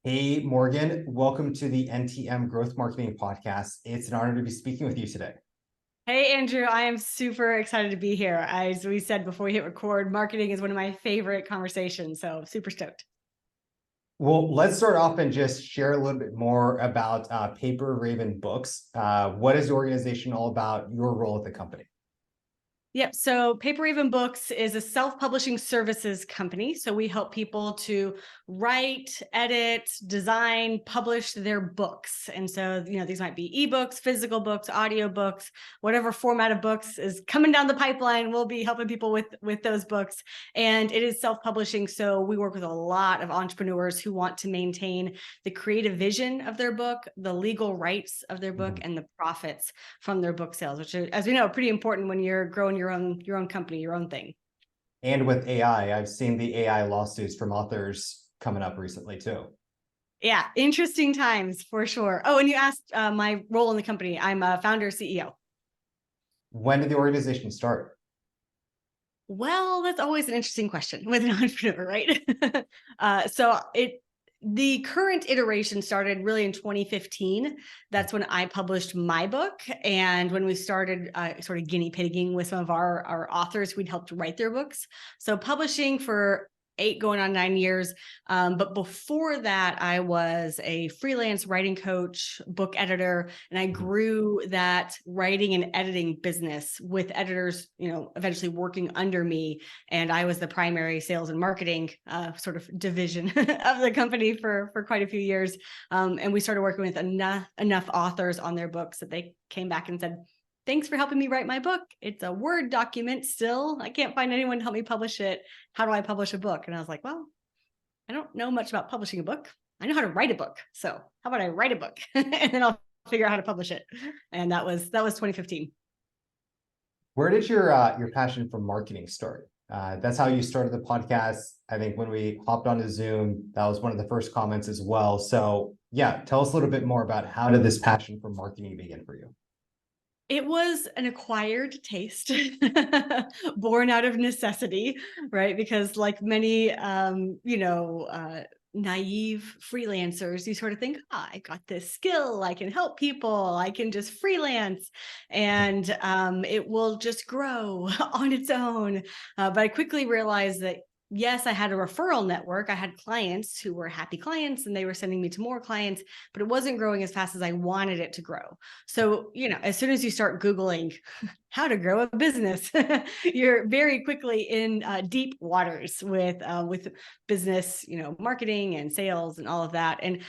Hey, Morgan, welcome to the NTM Growth Marketing Podcast. It's an honor to be speaking with you today. Hey, Andrew, I am super excited to be here. As we said before we hit record, marketing is one of my favorite conversations, so super stoked. Well, let's start off and just share a little bit more about Paper Raven Books. What is the organization all about, your role at the company? Yep. So Paper Raven Books is a self-publishing services company. So we help people to write, edit, design, publish their books. And so, these might be ebooks, physical books, audio books, whatever format of books is coming down the pipeline. We'll be helping people with those books. And it is self-publishing. So we work with a lot of entrepreneurs who want to maintain the creative vision of their book, the legal rights of their book, and the profits from their book sales, which are, as we know, pretty important when you're growing your own company, your own thing. And with AI, I've seen the AI lawsuits from authors coming up recently too. Yeah, interesting times for sure. Oh, and you asked my role in the company. I'm a founder, CEO. When did the organization start? Well, that's always an interesting question with an entrepreneur, right? The current iteration started really in 2015. That's when I published my book. And when we started sort of guinea pigging with some of our authors, we'd helped write their books. So publishing for 8 going on 9 years. But before that, I was a freelance writing coach, book editor, and I grew that writing and editing business with editors, eventually working under me. And I was the primary sales and marketing sort of division of the company for quite a few years. And we started working with enough authors on their books that they came back and said, thanks for helping me write my book. It's a Word document still. I can't find anyone to help me publish it. How do I publish a book? And I was like, well, I don't know much about publishing a book. I know how to write a book. So how about I write a book and then I'll figure out how to publish it. And that was 2015. Where did your passion for marketing start? That's how you started the podcast. I think when we hopped onto Zoom, that was one of the first comments as well. So yeah, tell us a little bit more about how did this passion for marketing begin for you? It was an acquired taste, born out of necessity, right? Because like many, naive freelancers, you sort of think, I got this skill, I can help people, I can just freelance, and it will just grow on its own. But I quickly realized that yes, I had a referral network. I had clients who were happy clients and they were sending me to more clients, but it wasn't growing as fast as I wanted it to grow. So, as soon as you start Googling how to grow a business, you're very quickly in deep waters with business, marketing and sales and all of that. And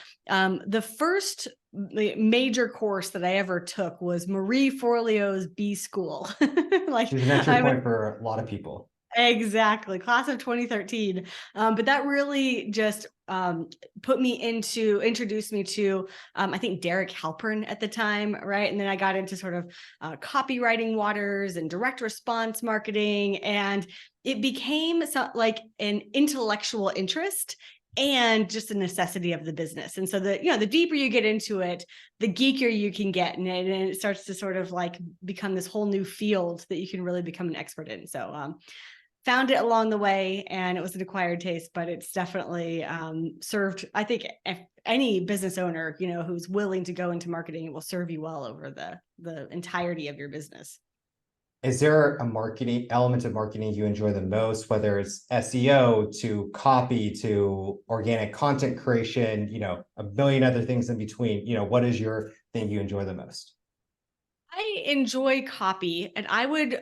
the first major course that I ever took was Marie Forleo's B School. She's an entry point for a lot of people. Exactly. Class of 2013. But that really just introduced me to, I think, Derek Halpern at the time, right? And then I got into sort of copywriting waters and direct response marketing. And it became like an intellectual interest and just a necessity of the business. And so the deeper you get into it, the geekier you can get, and it starts to sort of like become this whole new field that you can really become an expert in. So found it along the way, and it was an acquired taste, but it's definitely served. I think if any business owner, who's willing to go into marketing, it will serve you well over the entirety of your business. Is there a marketing element of marketing you enjoy the most, whether it's SEO to copy to organic content creation, a million other things in between? What is your thing you enjoy the most? I enjoy copy, and I would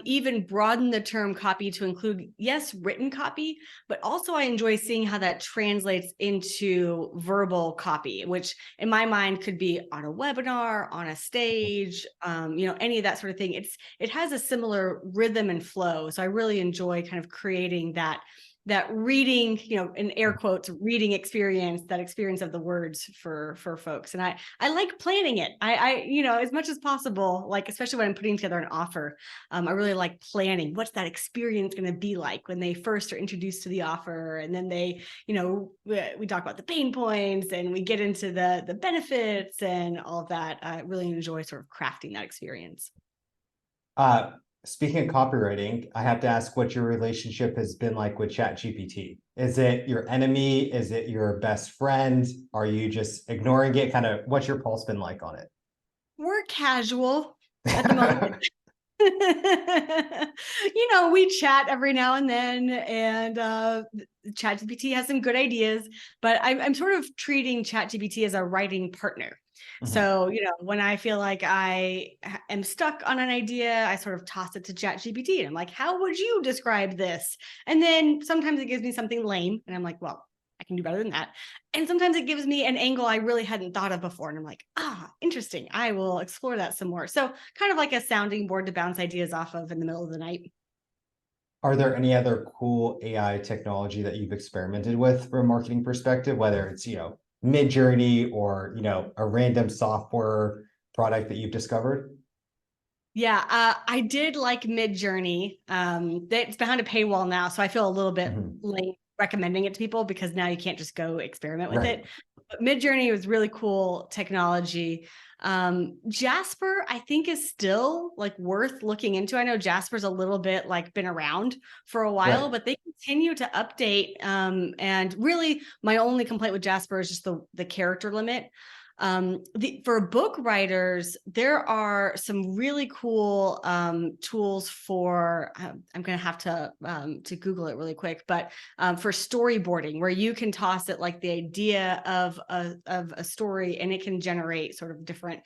even broaden the term copy to include, yes, written copy, but also I enjoy seeing how that translates into verbal copy, which in my mind could be on a webinar, on a stage, any of that sort of thing. It has a similar rhythm and flow, so I really enjoy kind of creating that reading, in air quotes, reading experience, that experience of the words for folks. And I like planning it. I as much as possible, like, especially when I'm putting together an offer, I really like planning. What's that experience going to be like when they first are introduced to the offer? And then they, we talk about the pain points and we get into the benefits and all of that. I really enjoy sort of crafting that experience. speaking of copywriting, I have to ask what your relationship has been like with ChatGPT. Is it your enemy? Is it your best friend? Are you just ignoring it? Kind of what's your pulse been like on We're casual at the moment. it? We chat every now and then, and ChatGPT has some good ideas, but I'm sort of treating ChatGPT as a writing partner. Mhm. So, when I feel like I am stuck on an idea, I sort of toss it to ChatGPT and I'm like, how would you describe this? And then sometimes it gives me something lame and I'm like, well, I can do better than that. And sometimes it gives me an angle I really hadn't thought of before. And I'm like, interesting. I will explore that some more. So kind of like a sounding board to bounce ideas off of in the middle of the night. Are there any other cool AI technology that you've experimented with from a marketing perspective, whether it's, Mid-Journey or, a random software product that you've discovered? Yeah, I did like Mid-Journey. It's behind a paywall now, so I feel a little bit Mhm. late recommending it to people because now you can't just go experiment with Right. it. But Mid-Journey was really cool technology. Jasper, I think, is still like worth looking into. I know Jasper's a little bit like been around for a while, Right. but they continue to update. And really, my only complaint with Jasper is just the character limit. For book writers, there are some really cool tools for. I'm going to have to Google it really quick, but for storyboarding, where you can toss it like the idea of a story, and it can generate sort of different,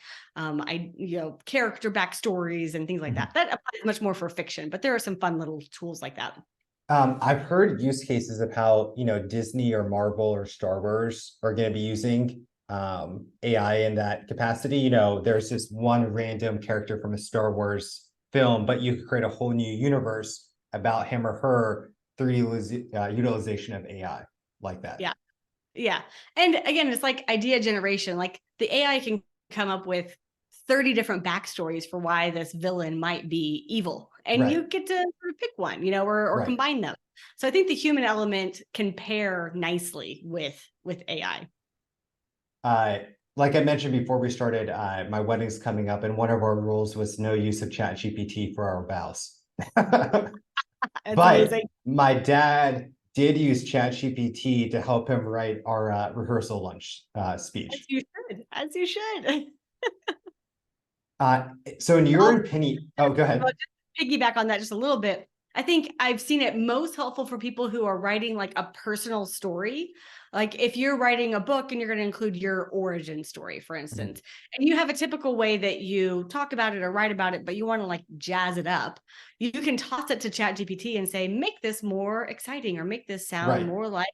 character backstories and things like that. Mhm. That applies much more for fiction, but there are some fun little tools like that. I've heard use cases of how, Disney or Marvel or Star Wars are going to be using AI in that capacity. There's this one random character from a Star Wars film, but you could create a whole new universe about him or her through utilization of AI like that. Yeah. Yeah. And again, it's like idea generation. Like the AI can come up with 30 different backstories for why this villain might be evil. And Right, you get to sort of pick one, or right. combine them. So I think the human element can pair nicely with AI. Uh, like I mentioned before we started, my wedding's coming up, and one of our rules was no use of ChatGPT for our vows. It's But amazing. my dad did use ChatGPT to help him write our rehearsal lunch As speech. you should, as you should. Uh, so in Also, your opinion, oh, go well, ahead. just piggyback on that just a little bit. I think I've seen it most helpful for people who are writing like a personal story. Like if you're writing a book and you're going to include your origin story, for Mhm. instance, and you have a typical way that you talk about it or write about it, but you want to like jazz it up, you can toss it to ChatGPT and say, make this more exciting or make this sound Right. more like,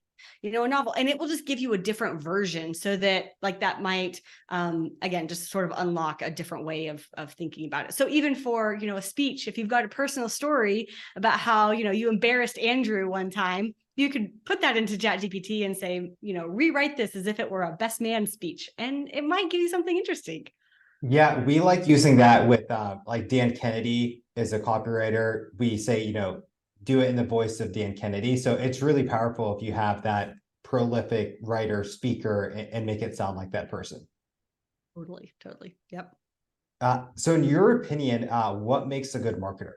a novel. And it will just give you a different version so that like that might again just sort of unlock a different way of thinking about it. So even for a speech, if you've got a personal story about how you embarrassed Andrew one time, you could put that into ChatGPT and say, rewrite this as if it were a best man speech, and it might give you something interesting. Yeah, we like using that with like Dan Kennedy is a copywriter. We say, do it in the voice of Dan Kennedy. So it's really powerful if you have that prolific writer, speaker, and make it sound like that person. Totally. Yep. So in your opinion, what makes a good marketer?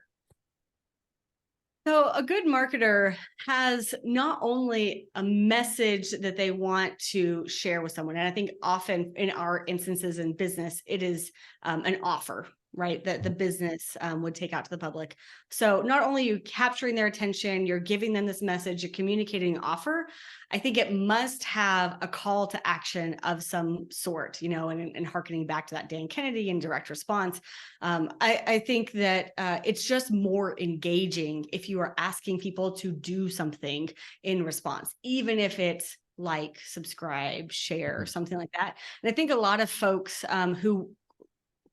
So a good marketer has not only a message that they want to share with someone, and I think often in our instances in business, it is an offer, right? That the business would take out to the public. So not only are you capturing their attention, you're giving them this message, you're communicating an offer. I think it must have a call to action of some sort, and harkening back to that Dan Kennedy and direct response. I think that it's just more engaging if you are asking people to do something in response, even if it's like, subscribe, share, something like that. And I think a lot of folks who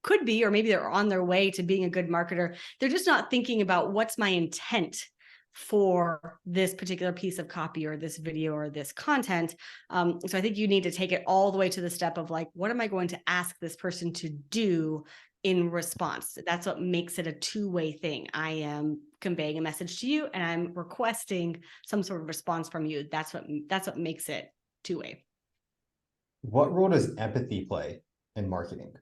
could be, or maybe they're on their way to being a good marketer, they're just not thinking about what's my intent for this particular piece of copy or this video or this content. So I think you need to take it all the way to the step of like, what am I going to ask this person to do in response? That's what makes it a two-way thing. I am conveying a message to you and I'm requesting some sort of response from you. That's what makes it two-way. What role does empathy play in marketing?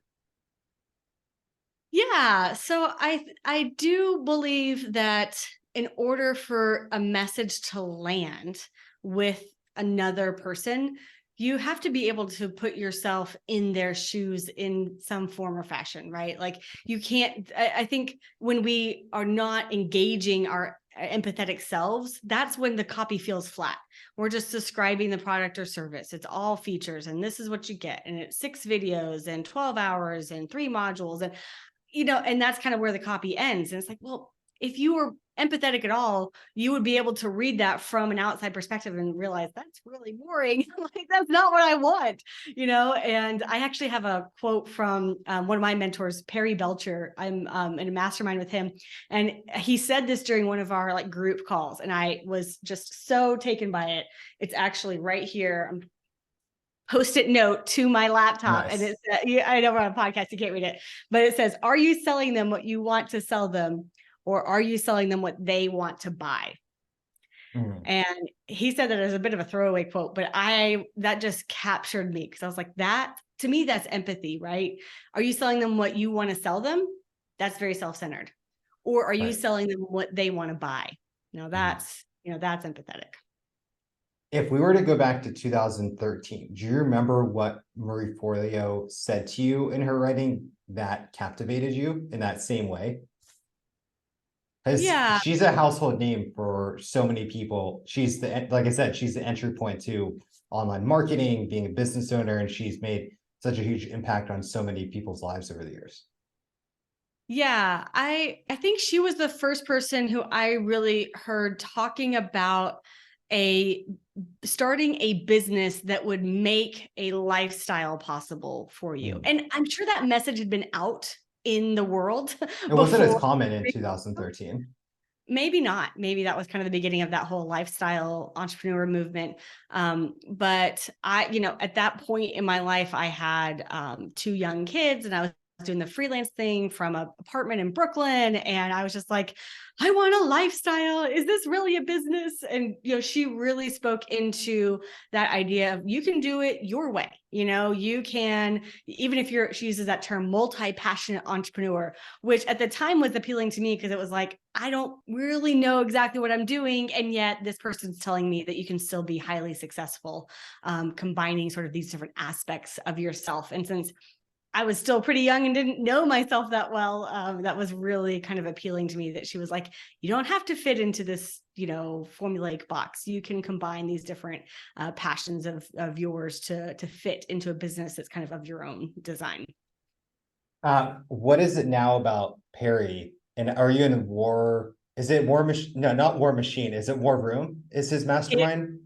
Yeah, so I do believe that in order for a message to land with another person, you have to be able to put yourself in their shoes in some form or fashion, right? Like you can't, I think when we are not engaging our empathetic selves, that's when the copy feels flat. We're just describing the product or service. It's all features and this is what you get. And it's 6 videos and 12 hours and 3 modules. And and that's kind of where the copy ends. And it's like, well, if you were empathetic at all, you would be able to read that from an outside perspective and realize that's really boring. Like, that's not what I want, And I actually have a quote from one of my mentors, Perry Belcher. I'm in a mastermind with him. And he said this during one of our like group calls. And I was just so taken by it. It's actually right here. I'm Post-it note to my laptop. And Nice. I know we're on a podcast, you can't read it, but it says, are you selling them what you want to sell them? Or are you selling them what they want to buy? Mhm. And he said that as a bit of a throwaway quote, but that just captured me because I was like, that to me, that's empathy, right? Are you selling them what you want to sell them? That's very self-centered. Or are you Right. selling them what they want to buy? Mhm. That's empathetic. If we were to go back to 2013, do you remember what Marie Forleo said to you in her writing that captivated you in that same way? Because Yeah. she's a household name for so many people. Like I said, she's the entry point to online marketing, being a business owner, and she's made such a huge impact on so many people's lives over the years. Yeah, I think she was the first person who I really heard talking about a starting a business that would make a lifestyle possible for you. Mm. And I'm sure that message had been out in the world It wasn't as before. common in 2013. Maybe not. Maybe that was kind of the beginning of that whole lifestyle entrepreneur movement. But at that point in my life, I had 2 young kids and I was doing the freelance thing from an apartment in Brooklyn. And I was just like, I want a lifestyle. Is this really a business? And, she really spoke into that idea of you can do it your way. You can, even if she uses that term, multi-passionate entrepreneur, which at the time was appealing to me because it was like, I don't really know exactly what I'm doing. And yet this person's telling me that you can still be highly successful, combining sort of these different aspects of yourself. And since I was still pretty young and didn't know myself that well, that was really kind of appealing to me that she was like, you don't have to fit into this, formulaic box. You can combine these different passions of yours to fit into a business that's kind of your own design. What is it now about Perry? And are you in War? Is it War Machine? No, not War Machine. Is it War Room? Is his mastermind?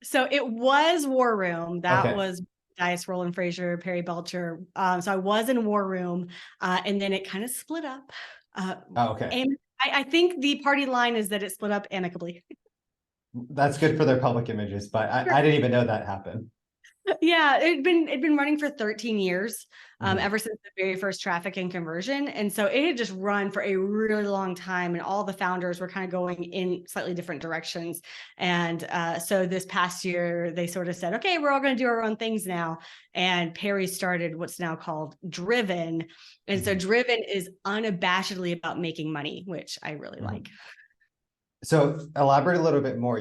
So it was War Room. That Okay. was Dice, Roland Frazier, Perry Belcher. So I was in War Room, and then it kind of split up. Oh, okay. And I think the party line is that it split up amicably. That's good for their public images, but I didn't even know that happened. Yeah, it'd been running for 13 years, Mhm. ever since the very first traffic and conversion. And so it had just run for a really long time, and all the founders were kind of going in slightly different directions. And so this past year, they sort of said, okay, we're all going to do our own things now. And Perry started what's now called Driven. And so Mhm. Driven is unabashedly about making money, which I really Mhm. like. So elaborate a little bit more,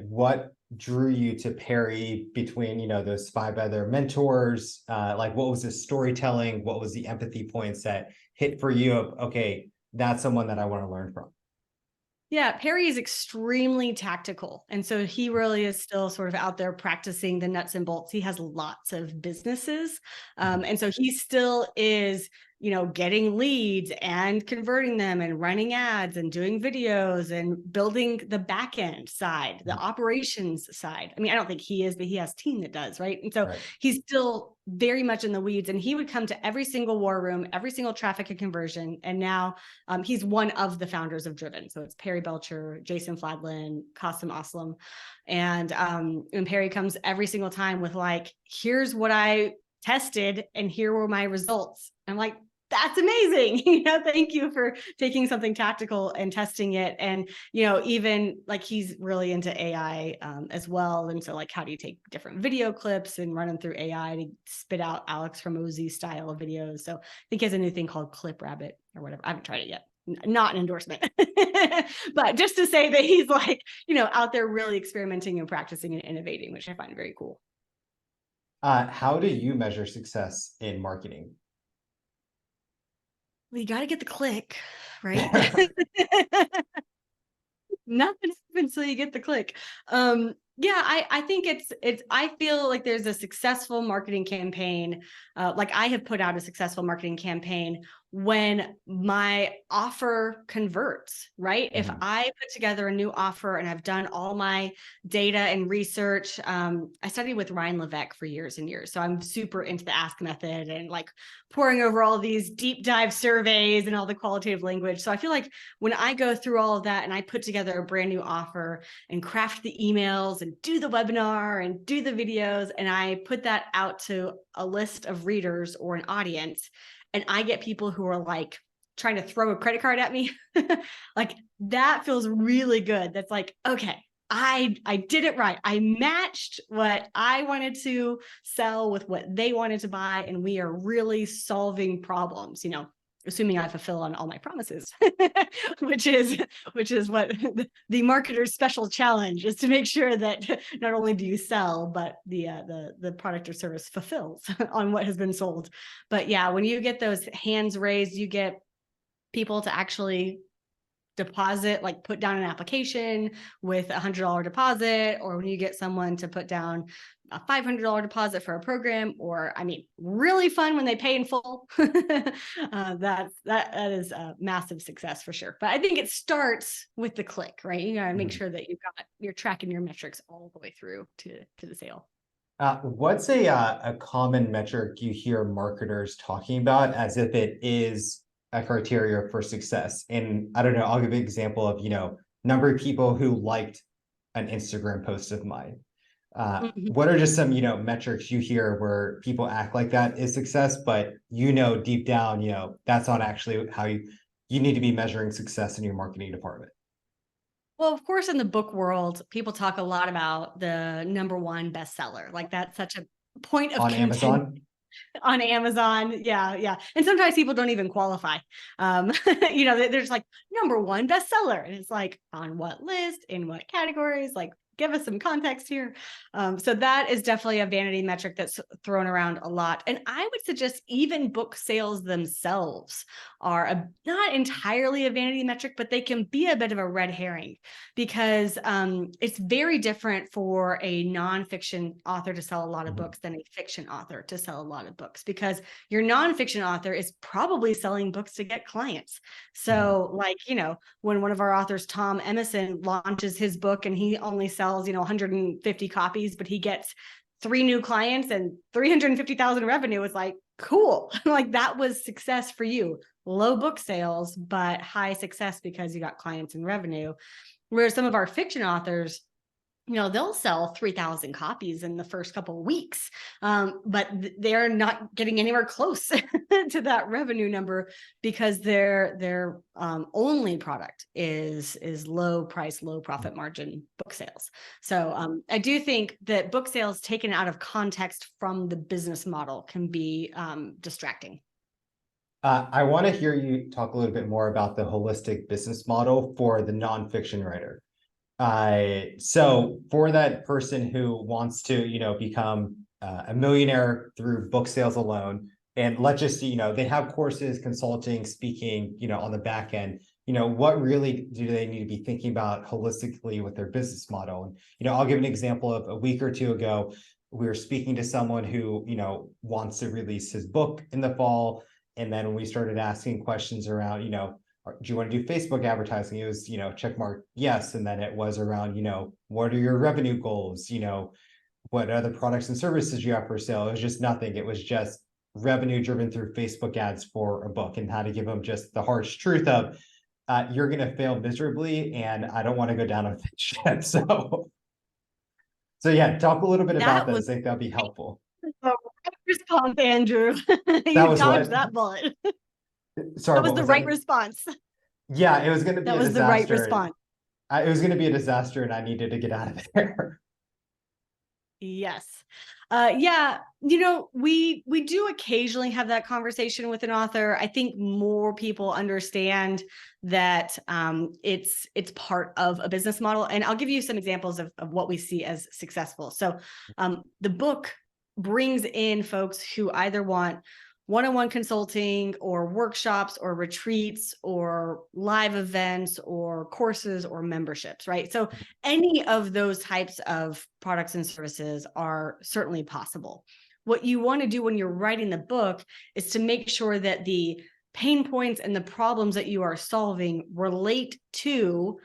what drew you to Perry between, those 5 other mentors? Like what was the storytelling? What was the empathy points that hit for you of, okay, that's someone that I want to learn from? Yeah, Perry is extremely tactical. And so he really is still sort of out there practicing the nuts and bolts. He has lots of businesses. Mhm. And so he still is, getting leads and converting them and running ads and doing videos and building the back end side, the Mhm. operations side. I mean, I don't think he is, but he has a team that does, right? And so Right. he's still very much in the weeds, and he would come to every single war room, every single traffic and conversion. And now he's one of the founders of Driven. So it's Perry Belcher, Jason Fladlin, Qasim Aslam. And Perry comes every single time with like, here's what I tested and here were my results. I'm like, that's amazing. Thank you for taking something tactical and testing it. And, even like he's really into AI as well. And so like, how do you take different video clips and run them through AI to spit out Alex Hormozy style of videos? So I think he has a new thing called Clip Rabbit or whatever. I haven't tried it yet. Not an endorsement, but just to say that he's like, out there really experimenting and practicing and innovating, which I find very cool. How do you measure success in marketing? Well, you got to get the click, right? Nothing happens until you get the click. Yeah, I think I feel like there's a successful marketing campaign. Like I have put out a successful marketing campaign when my offer converts, right? If I put together a new offer and I've done all my data and research, I studied with Ryan Levesque for years and years. So I'm super into the ask method and like pouring over all these deep dive surveys and all the qualitative language. So I feel like when I go through all of that and I put together a brand new offer and craft the emails and do the webinar and do the videos, and I put that out to a list of readers or an audience, and I get people who are like trying to throw a credit card at me, like that feels really good. That's like, okay, I did it right. I matched what I wanted to sell with what they wanted to buy, and we are really solving problems, assuming I fulfill on all my promises, which is what the marketer's special challenge is, to make sure that not only do you sell, but the product or service fulfills on what has been sold. But yeah, when you get those hands raised, you get people to actually deposit, like put down an application with $100 deposit, or when you get someone to put down a $500 deposit for a program, or really fun when they pay in full. That is a massive success for sure. But I think it starts with the click, right? You gotta make sure that you're tracking your metrics all the way through to the sale. What's a common metric you hear marketers talking about as if it is a criteria for success? And I don't know, I'll give an example of, number of people who liked an Instagram post of mine. What are just some, metrics you hear where people act like that is success, but deep down, that's not actually how you need to be measuring success in your marketing department? Well, of course, in the book world, people talk a lot about the #1 bestseller. Like that's such a point of On contention Amazon? on Amazon. Yeah. And sometimes people don't even qualify. There's like #1 bestseller. And it's like, on what list, in what categories, like give us some context here. So that is definitely a vanity metric that's thrown around a lot. And I would suggest even book sales themselves are not entirely a vanity metric, but they can be a bit of a red herring, because it's very different for a nonfiction author to sell a lot of books than a fiction author to sell a lot of books, because your nonfiction author is probably selling books to get clients. So when one of our authors, Tom Emerson, launches his book and he only sells 150 copies, but he gets 3 new clients and 350,000 revenue, it's like, cool. Like that was success for you. Low book sales, but high success because you got clients and revenue. Whereas some of our fiction authors, they'll sell 3,000 copies in the first couple of weeks, but they're not getting anywhere close to that revenue number, because their only product is low price, low profit margin book sales. So I do think that book sales taken out of context from the business model can be distracting. I want to hear you talk a little bit more about the holistic business model for the nonfiction writer. So for that person who wants to, become a millionaire through book sales alone, and let's just see, they have courses, consulting, speaking, on the back end, what really do they need to be thinking about holistically with their business model? And, I'll give an example of a week or two ago, we were speaking to someone who, wants to release his book in the fall. And then when we started asking questions around, do you want to do Facebook advertising? It was, check mark, yes. And then it was around, what are your revenue goals? What other products and services you have for sale? It was just nothing. It was just revenue driven through Facebook ads for a book, and how to give them just the harsh truth of, you're going to fail miserably, and I don't want to go down with that shit. So yeah, talk a little bit about that. I think that'd be helpful. Response, Andrew. That You was dodged what? that bullet. Sorry, That was what the was right that? response. Yeah, it was going to be That a was the right disaster. response. It was going to be a disaster and I needed to get out of there. Yes. Yeah, we do occasionally have that conversation with an author. I think more people understand that it's part of a business model. And I'll give you some examples of what we see as successful. So the book brings in folks who either want one-on-one consulting or workshops or retreats or live events or courses or memberships, right? So any of those types of products and services are certainly possible. What you want to do when you're writing the book is to make sure that the pain points and the problems that you are solving relate to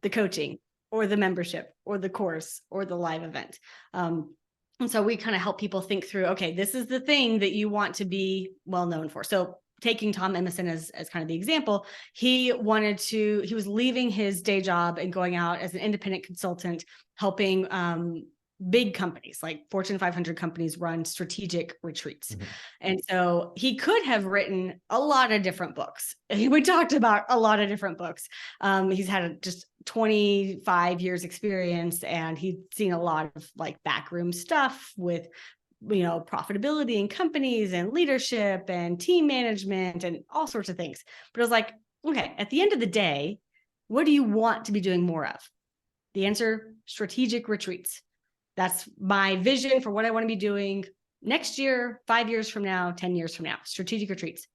the coaching or the membership or the course or the live event. And so we kind of help people think through, okay, this is the thing that you want to be well known for. So taking Tom Emerson as kind of the example, he was leaving his day job and going out as an independent consultant, helping big companies like Fortune 500 companies run strategic retreats. Mm-hmm. And so he could have written a lot of different books. We talked about a lot of different books. He's had just 25 years experience and he'd seen a lot of like backroom stuff with profitability in companies and leadership and team management and all sorts of things. But it was like, okay, at the end of the day, what do you want to be doing more of? The answer, strategic retreats. That's my vision for what I want to be doing next year, 5 years from now, 10 years from now, strategic retreats.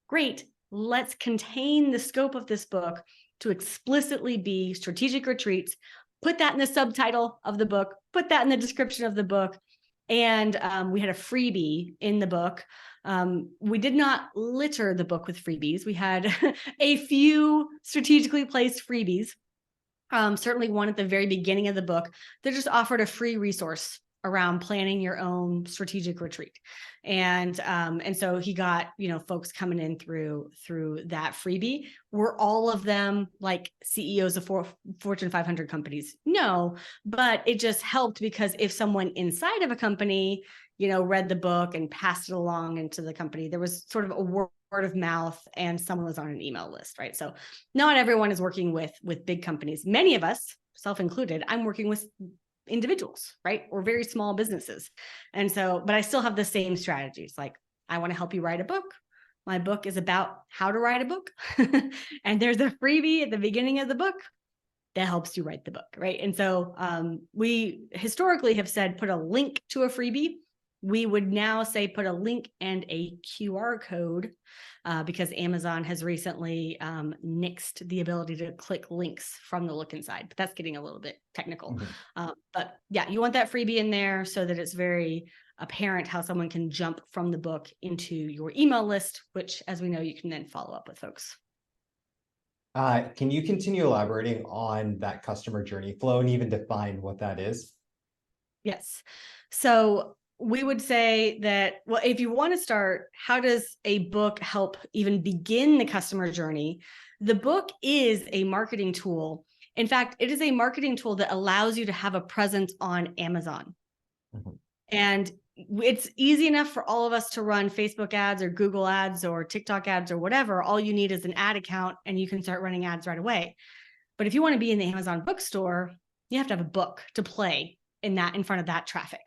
Great. Let's contain the scope of this book to explicitly be strategic retreats. Put that in the subtitle of the book, put that in the description of the book. And we had a freebie in the book. We did not litter the book with freebies. We had a few strategically placed freebies. Certainly one at the very beginning of the book that just offered a free resource around planning your own strategic retreat. And so he got, folks coming in through that freebie. Were all of them like CEOs of Fortune 500 companies? No, but it just helped because if someone inside of a company, read the book and passed it along into the company, there was sort of a word of mouth and someone was on an email list, right? So not everyone is working with big companies. Many of us, self included, I'm working with individuals, right? Or very small businesses. And so, but I still have the same strategies. Like, I want to help you write a book. My book is about how to write a book. And there's a freebie at the beginning of the book that helps you write the book, right? And so we historically have said, put a link to a freebie. We would now say put a link and a QR code because Amazon has recently nixed the ability to click links from the look inside, but that's getting a little bit technical. Mm-hmm. But yeah, you want that freebie in there so that it's very apparent how someone can jump from the book into your email list, which, as we know, you can then follow up with folks. Can you continue elaborating on that customer journey flow and even define what that is? Yes. So we would say that, well, if you want to start, how does a book help even begin the customer journey? The book is a marketing tool. In fact, it is a marketing tool that allows you to have a presence on Amazon. Mm-hmm. And it's easy enough for all of us to run Facebook ads or Google ads or TikTok ads or whatever. All you need is an ad account and you can start running ads right away. But if you want to be in the Amazon bookstore, you have to have a book to play in front of that traffic.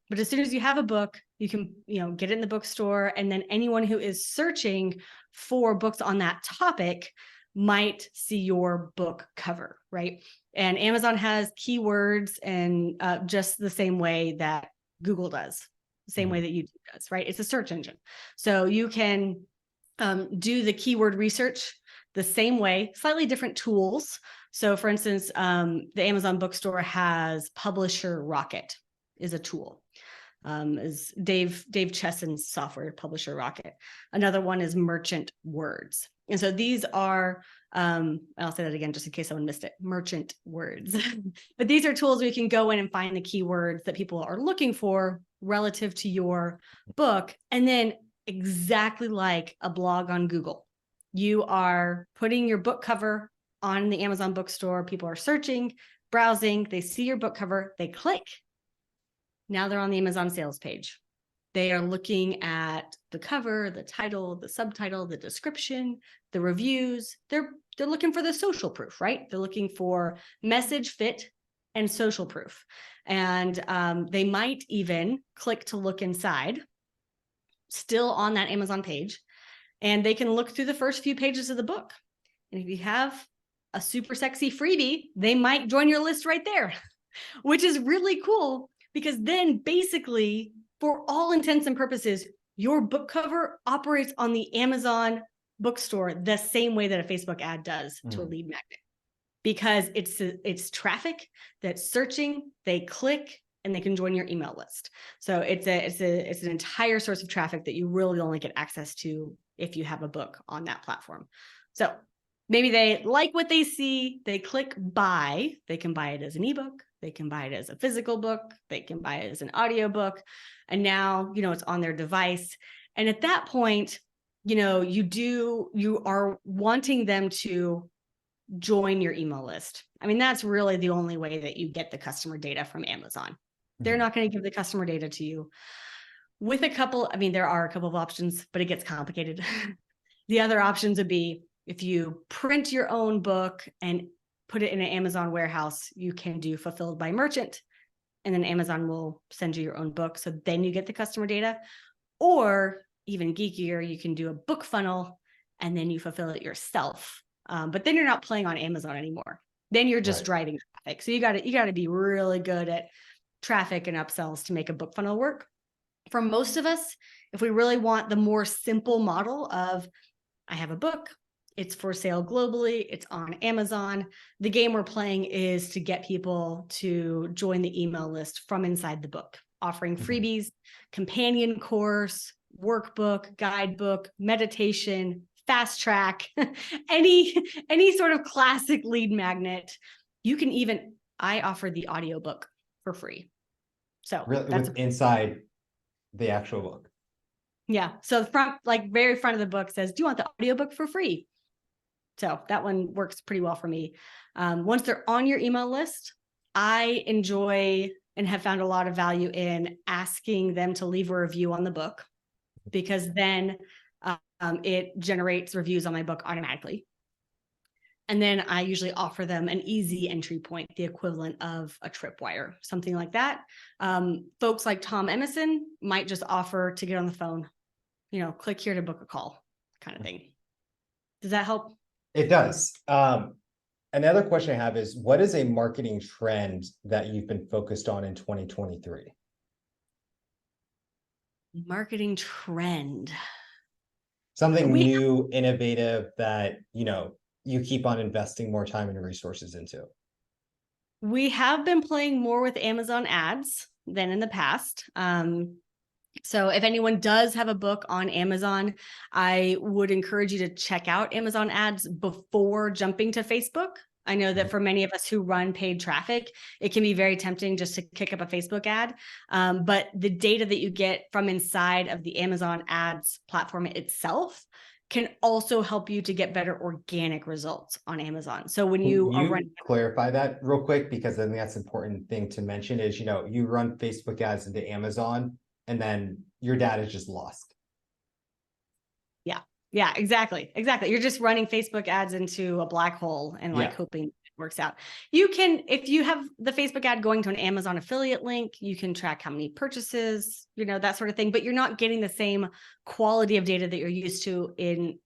But as soon as you have a book, you can, get it in the bookstore, and then anyone who is searching for books on that topic might see your book cover, right? And Amazon has keywords and just the same way that Google does, the same way that YouTube does, right? It's a search engine. So you can do the keyword research the same way, slightly different tools. So for instance, the Amazon bookstore has Publisher Rocket is a tool. Is Dave Chesson's software, Publisher Rocket. Another one is Merchant Words. And so these are, I'll say that again, just in case someone missed it, Merchant Words. But these are tools where you can go in and find the keywords that people are looking for relative to your book. And then exactly like a blog on Google, you are putting your book cover on the Amazon bookstore. People are searching, browsing, they see your book cover, they click. Now they're on the Amazon sales page. They are looking at the cover, the title, the subtitle, the description, the reviews. They're looking for the social proof, right? They're looking for message fit and social proof. And they might even click to look inside, still on that Amazon page, and they can look through the first few pages of the book. And if you have a super sexy freebie, they might join your list right there, which is really cool, because then basically, for all intents and purposes, your book cover operates on the Amazon bookstore the same way that a Facebook ad does to a lead magnet, because it's traffic that's searching, they click, and they can join your email list. So it's an entire source of traffic that you really only get access to if you have a book on that platform. So maybe they like what they see, they click buy. They can buy it as an ebook, they can buy it as a physical book, they can buy it as an audiobook, and now, it's on their device. And at that point, you are wanting them to join your email list. I mean, that's really the only way that you get the customer data from Amazon. They're not going to give the customer data to you with there are a couple of options, but it gets complicated. The other options would be, if you print your own book and put it in an Amazon warehouse, you can do fulfilled by merchant, and then Amazon will send you your own book. So then you get the customer data. Or even geekier, you can do a book funnel and then you fulfill it yourself. But then you're not playing on Amazon anymore. Then you're just driving traffic. So you got to be really good at traffic and upsells to make a book funnel work. For most of us, if we really want the more simple model of, I have a book, it's for sale globally, it's on Amazon, the game we're playing is to get people to join the email list from inside the book, offering freebies, companion course, workbook, guidebook, meditation, fast track, any sort of classic lead magnet. You can even, I offer the audiobook for free. So Really, that's inside the actual book. Yeah. So the front, very front of the book says, do you want the audiobook for free? So that one works pretty well for me. Once they're on your email list, I enjoy and have found a lot of value in asking them to leave a review on the book, because then it generates reviews on my book automatically. And then I usually offer them an easy entry point, the equivalent of a tripwire, something like that. Folks like Tom Emerson might just offer to get on the phone, click here to book a call kind of thing. Does that help? It does. Another question I have is, what is a marketing trend that you've been focused on in 2023? Marketing trend. Something new, innovative that, you keep on investing more time and resources into. We have been playing more with Amazon ads than in the past. So if anyone does have a book on Amazon, I would encourage you to check out Amazon ads before jumping to Facebook. I know that for many of us who run paid traffic, it can be very tempting just to kick up a Facebook ad. But the data that you get from inside of the Amazon ads platform itself can also help you to get better organic results on Amazon. So when you are running, clarify that real quick, because I think that's an important thing to mention is, you run Facebook ads into Amazon and then your data is just lost. Yeah, exactly. You're just running Facebook ads into a black hole and hoping it works out. You can, if you have the Facebook ad going to an Amazon affiliate link, you can track how many purchases, that sort of thing, but you're not getting the same quality of data that you're used to in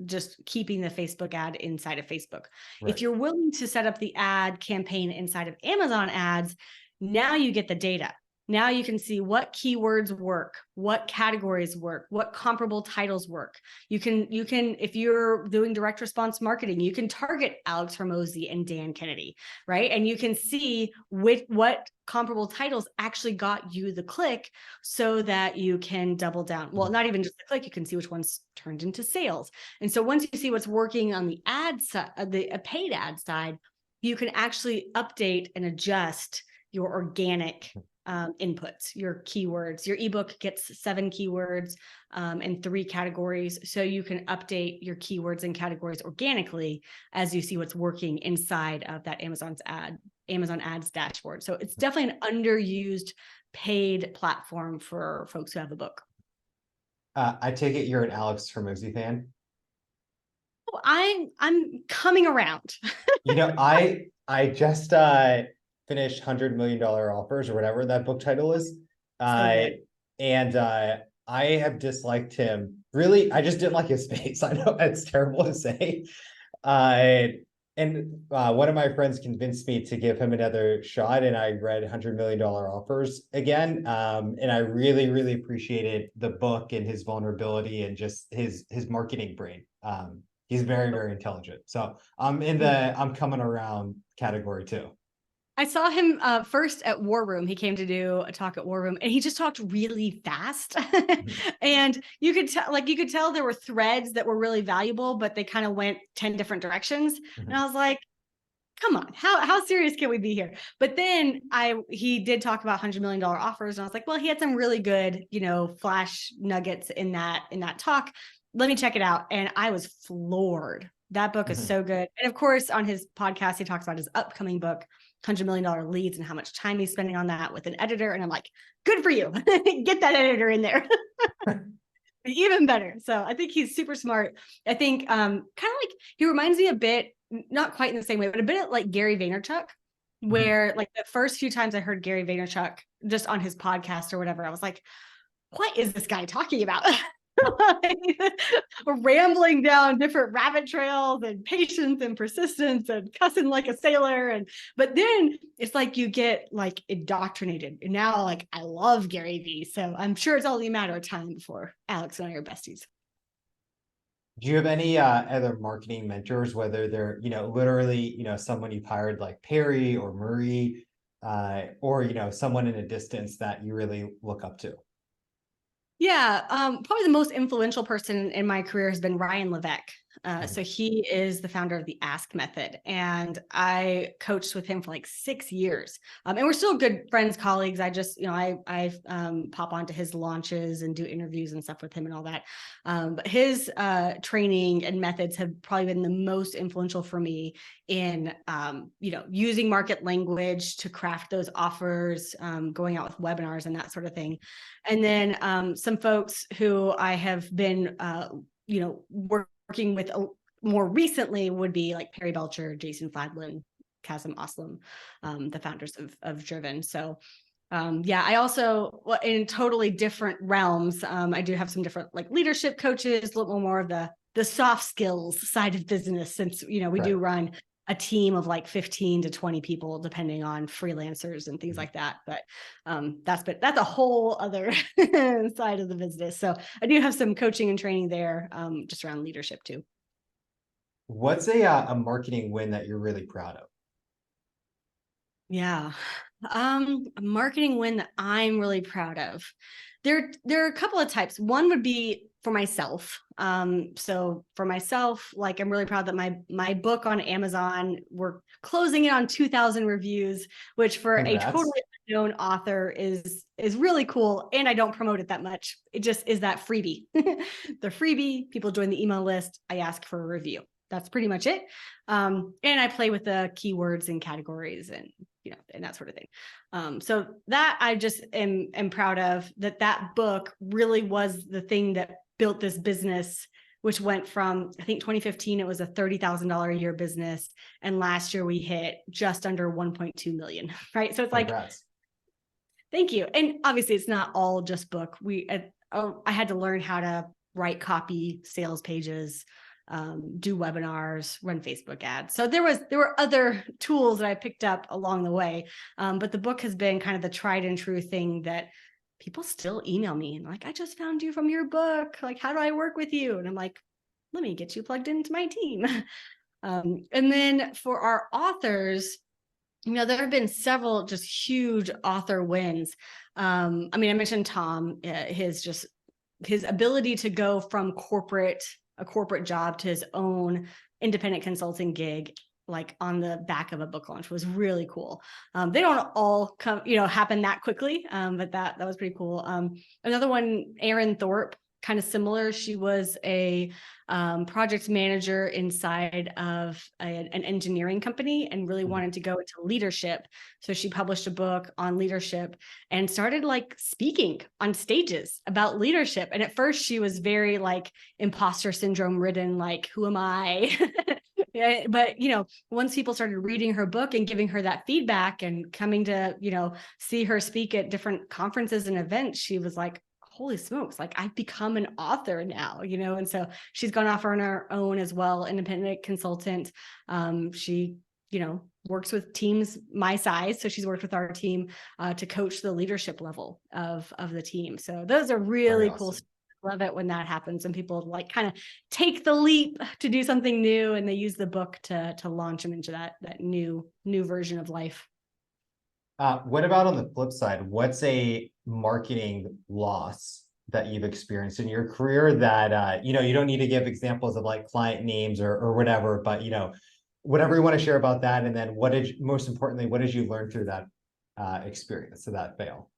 just keeping the Facebook ad inside of Facebook. Right. If you're willing to set up the ad campaign inside of Amazon ads, now you get the data. Now you can see what keywords work, what categories work, what comparable titles work. You can, if you're doing direct response marketing, you can target Alex Hormozi and Dan Kennedy, right? And you can see what comparable titles actually got you the click, so that you can double down. Well, not even just the click, you can see which ones turned into sales. And so once you see what's working on the ad side, the paid ad side, you can actually update and adjust your organic inputs, your keywords. Your ebook gets 7 keywords and 3 categories. So you can update your keywords and categories organically as you see what's working inside of that Amazon ads dashboard. So it's definitely an underused paid platform for folks who have a book. I take it you're an Alex Hormozy fan. Oh, I'm coming around. I just finished $100 Million Offers or whatever that book title is. So good. And I have disliked him. Really, I just didn't like his face. I know that's terrible to say. And one of my friends convinced me to give him another shot, and I read $100 Million Offers again. And I really, really appreciated the book and his vulnerability and just his marketing brain. He's very, very intelligent. So I'm coming around category too. I saw him first at War Room. He came to do a talk at War Room, and he just talked really fast. And you could tell there were threads that were really valuable, but they kind of went 10 different directions. And I was like, come on, how serious can we be here? But then he did talk about $100 Million Offers, and I was like, well, he had some really good, flash nuggets in that talk. Let me check it out. And I was floored. That book is so good. And of course, on his podcast, he talks about his upcoming book, $100 Million Leads, and how much time he's spending on that with an editor. And I'm like, good for you. Get that editor in there. Even better. So I think he's super smart. I think kind of like he reminds me a bit, not quite in the same way, but a bit like Gary Vaynerchuk, where like the first few times I heard Gary Vaynerchuk just on his podcast or whatever, I was like, what is this guy talking about? Rambling down different rabbit trails and patience and persistence and cussing like a sailor. But then it's like you get like indoctrinated. And now like I love Gary Vee. So I'm sure it's only a matter of time before Alex and I are besties. Do you have any other marketing mentors, whether they're, literally, someone you've hired like Perry or Marie, or, someone in a distance that you really look up to? Yeah, probably the most influential person in my career has been Ryan Levesque. So he is the founder of the Ask Method, and I coached with him for like 6 years. And we're still good friends, colleagues. I just, I pop onto his launches and do interviews and stuff with him and all that. But his training and methods have probably been the most influential for me in, using market language to craft those offers, going out with webinars and that sort of thing. And then some folks who I have been, working with more recently would be like Perry Belcher, Jason Fladlin, Kazim Aslam, the founders of Driven. So I also, in totally different realms, I do have some different like leadership coaches, a little more of the soft skills side of business, since, we do run a team of like 15 to 20 people, depending on freelancers and things like that. But that's a whole other side of the business. So I do have some coaching and training there, just around leadership too. What's a marketing win that you're really proud of? Yeah. A marketing win that I'm really proud of. There are a couple of types. One would be for myself. So for myself, like I'm really proud that my book on Amazon, we're closing in on 2,000 reviews, which for a totally unknown author is really cool. And I don't promote it that much. It just is that freebie. The freebie, people join the email list. I ask for a review. That's pretty much it. And I play with the keywords and categories and and that sort of thing. So that I just am proud of, that book really was the thing that built this business, which went from, I think 2015, it was a $30,000 a year business. And last year we hit just under 1.2 million, right? So it's Congrats. Thank you. And obviously it's not all just book. I had to learn how to write copy, sales pages, do webinars, run Facebook ads. So there were other tools that I picked up along the way. But the book has been kind of the tried and true thing that people still email me and like, I just found you from your book. Like, how do I work with you? And I'm like, let me get you plugged into my team. And then for our authors, there have been several just huge author wins. I mentioned Tom, his ability to go from a corporate job to his own independent consulting gig, like on the back of a book launch, was really cool. They don't all come, happen that quickly, but that was pretty cool. Another one, Aaron Thorpe, kind of similar. She was a project manager inside of an engineering company and really wanted to go into leadership. So she published a book on leadership and started like speaking on stages about leadership. And at first she was very like imposter syndrome ridden, like, who am I? But, once people started reading her book and giving her that feedback and coming to, see her speak at different conferences and events, she was like, holy smokes, like I've become an author now, and so she's gone off on her own as well, independent consultant. She, works with teams my size. So she's worked with our team to coach the leadership level of the team. So those are really cool. Love it when that happens and people like kind of take the leap to do something new and they use the book to launch them into that new version of life. What about on the flip side? What's a marketing loss that you've experienced in your career that, you don't need to give examples of like client names or whatever, but, whatever you want to share about that. And then most importantly, what did you learn through that experience of that fail?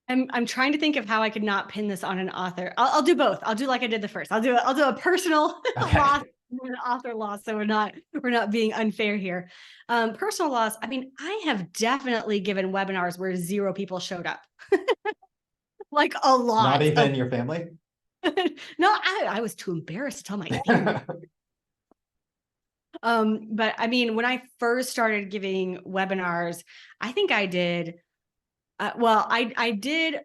I'm trying to think of how I could not pin this on an author. I'll do both. I'll do like I did the first. I'll do a personal loss and an author loss. So we're not being unfair here. Personal loss. I mean, I have definitely given webinars where 0 people showed up. Like a lot. Not even your family? No, I was too embarrassed to tell my family. But I mean, when I first started giving webinars, I think I did. I did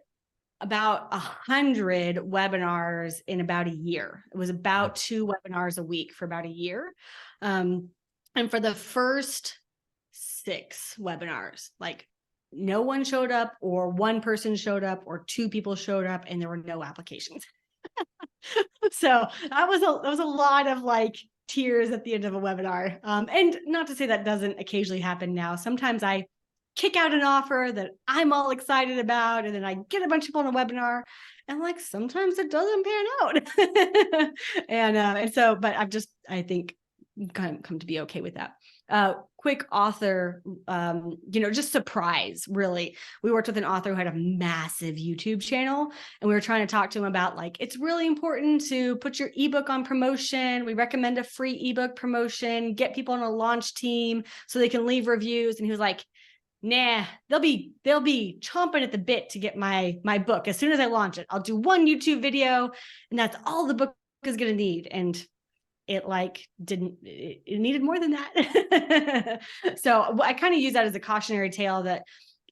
about 100 webinars in about a year. It was about 2 webinars a week for about a year. And for the first 6 webinars, like no one showed up or 1 person showed up or 2 people showed up and there were no applications. So that was a lot of like tears at the end of a webinar. And not to say that doesn't occasionally happen now. Sometimes I kick out an offer that I'm all excited about, and then I get a bunch of people on a webinar, and like sometimes it doesn't pan out. And so, but I think come to be okay with that. Quick author, just surprise, really. We worked with an author who had a massive YouTube channel, and we were trying to talk to him about like, it's really important to put your ebook on promotion. We recommend a free ebook promotion, get people on a launch team so they can leave reviews. And he was like, nah, they'll be chomping at the bit to get my book. As soon as I launch it, I'll do 1 YouTube video and that's all the book is going to need. And it needed more than that. So I kind of use that as a cautionary tale that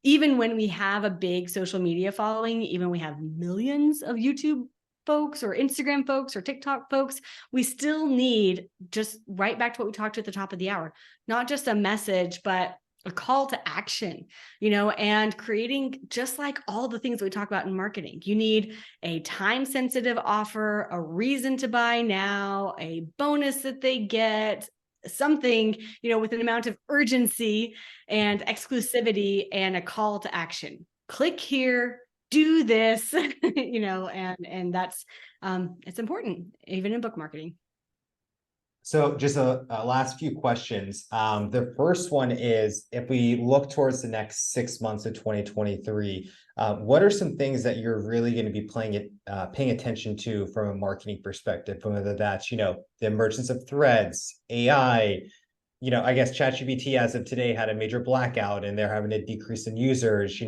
even when we have a big social media following, even we have millions of YouTube folks or Instagram folks or TikTok folks, we still need, just right back to what we talked to at the top of the hour, not just a message, but a call to action, and creating, just like all the things we talk about in marketing. You need a time-sensitive offer, a reason to buy now, a bonus that they get, something, with an amount of urgency and exclusivity and a call to action. Click here, do this, and that's, it's important, even in book marketing. So just a last few questions. The first one is, if we look towards the next 6 months of 2023, what are some things that you're really going to be paying attention to from a marketing perspective, from whether that's, the emergence of threads, AI, I guess ChatGPT as of today had a major blackout and they're having a decrease in users,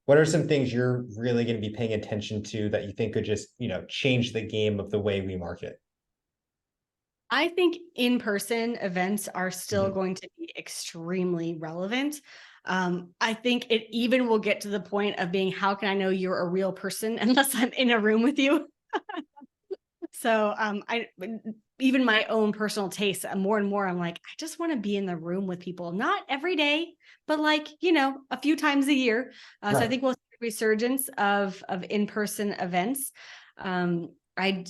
what are some things you're really going to be paying attention to that you think could just, change the game of the way we market? I think in-person events are still going to be extremely relevant. I think it even will get to the point of being, how can I know you're a real person unless I'm in a room with you? So even my own personal taste, more and more, I'm like, I just want to be in the room with people, not every day, but like, a few times a year. Right. So I think we'll see a resurgence of in-person events. I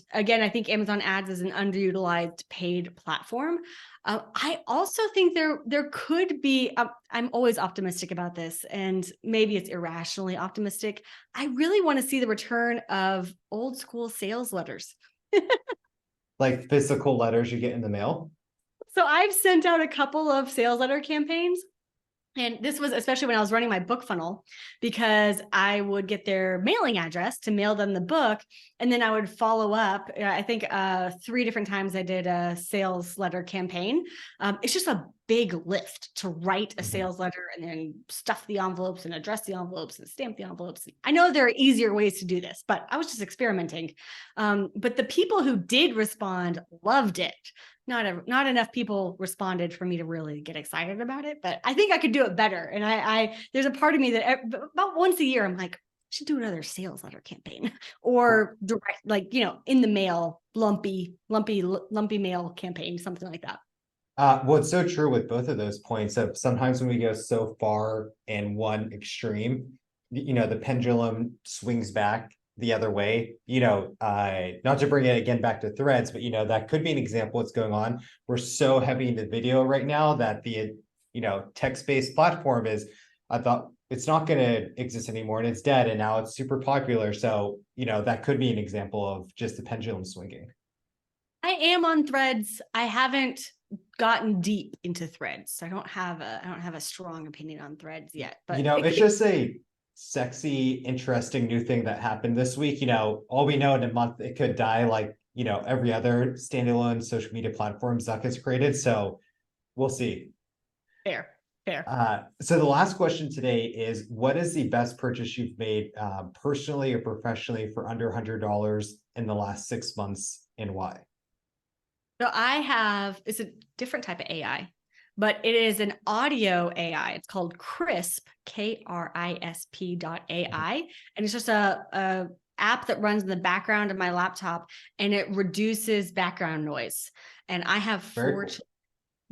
think Amazon Ads is an underutilized paid platform. I also think there could be, I'm always optimistic about this, and maybe it's irrationally optimistic. I really want to see the return of old school sales letters. Like physical letters you get in the mail? So I've sent out a couple of sales letter campaigns, And this was especially when I was running my book funnel, because I would get their mailing address to mail them the book. And then I would follow up. I think 3 different times I did a sales letter campaign. It's just a big lift to write a sales letter and then stuff the envelopes and address the envelopes and stamp the envelopes. I know there are easier ways to do this, but I was just experimenting. But the people who did respond loved it. Not enough people responded for me to really get excited about it, but I think I could do it better. And I there's a part of me that about once a year, I'm like, I should do another sales letter campaign or direct, like, in the mail, lumpy mail campaign, something like that. Well, it's so true with both of those points of sometimes when we go so far in one extreme, the pendulum swings back the other way, not to bring it again back to threads, but that could be an example what's going on. We're so heavy into video right now that the, text-based platform I thought it's not going to exist anymore and it's dead. And now it's super popular. So, that could be an example of just the pendulum swinging. I am on threads. I haven't gotten deep into threads. So I don't have a strong opinion on threads yet, but it's just a sexy, interesting new thing that happened this week. All we know in a month, it could die like, every other standalone social media platform Zuck has created. So we'll see. Fair. So the last question today is, what is the best purchase you've made personally or professionally for under $100 in the last 6 months, and why? So it's a different type of AI, but it is an audio AI. It's called Crisp, KRISP.ai. And it's just a app that runs in the background of my laptop, and it reduces background noise. And I have 4 children.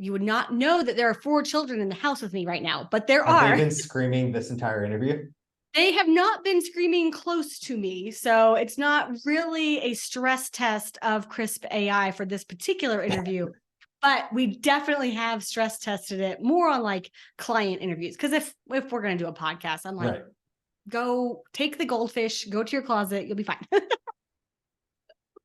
You would not know that there are 4 children in the house with me right now, but there are. Have they been screaming this entire interview? They have not been screaming close to me. So it's not really a stress test of Crisp AI for this particular interview, but we definitely have stress tested it more on like client interviews. Because if we're going to do a podcast, I'm like, Go take the goldfish, go to your closet, you'll be fine.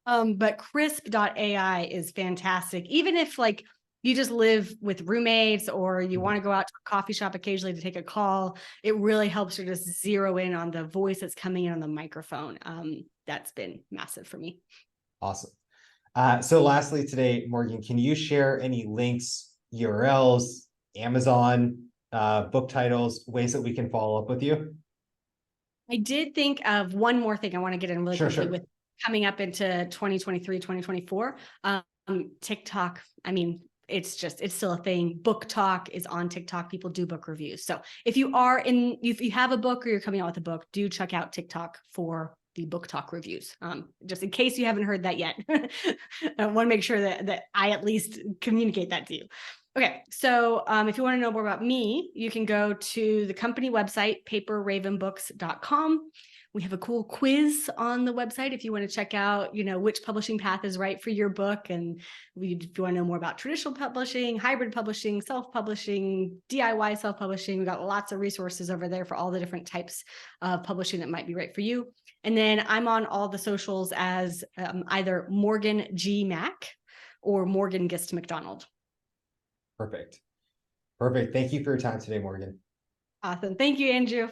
But Crisp.ai is fantastic. Even if like you just live with roommates or you want to go out to a coffee shop occasionally to take a call, it really helps you just zero in on the voice that's coming in on the microphone. That's been massive for me. Awesome. So lastly today, Morgan, can you share any links, URLs, Amazon, book titles, ways that we can follow up with you? I did think of one more thing I want to get in really quickly with coming up into 2023, 2024. TikTok, I mean, it's still a thing. Book Talk is on TikTok. People do book reviews. So if you have a book or you're coming out with a book, do check out TikTok for the Book Talk reviews. Just in case you haven't heard that yet. I want to make sure that I at least communicate that to you. Okay, so if you want to know more about me, you can go to the company website, paperravenbooks.com. We have a cool quiz on the website if you want to check out, which publishing path is right for your book. And if you want to know more about traditional publishing, hybrid publishing, self-publishing, DIY self-publishing, we've got lots of resources over there for all the different types of publishing that might be right for you. And then I'm on all the socials as either Morgan G. Mac or Morgan Gist MacDonald. Perfect. Thank you for your time today, Morgan. Awesome. Thank you, Andrew.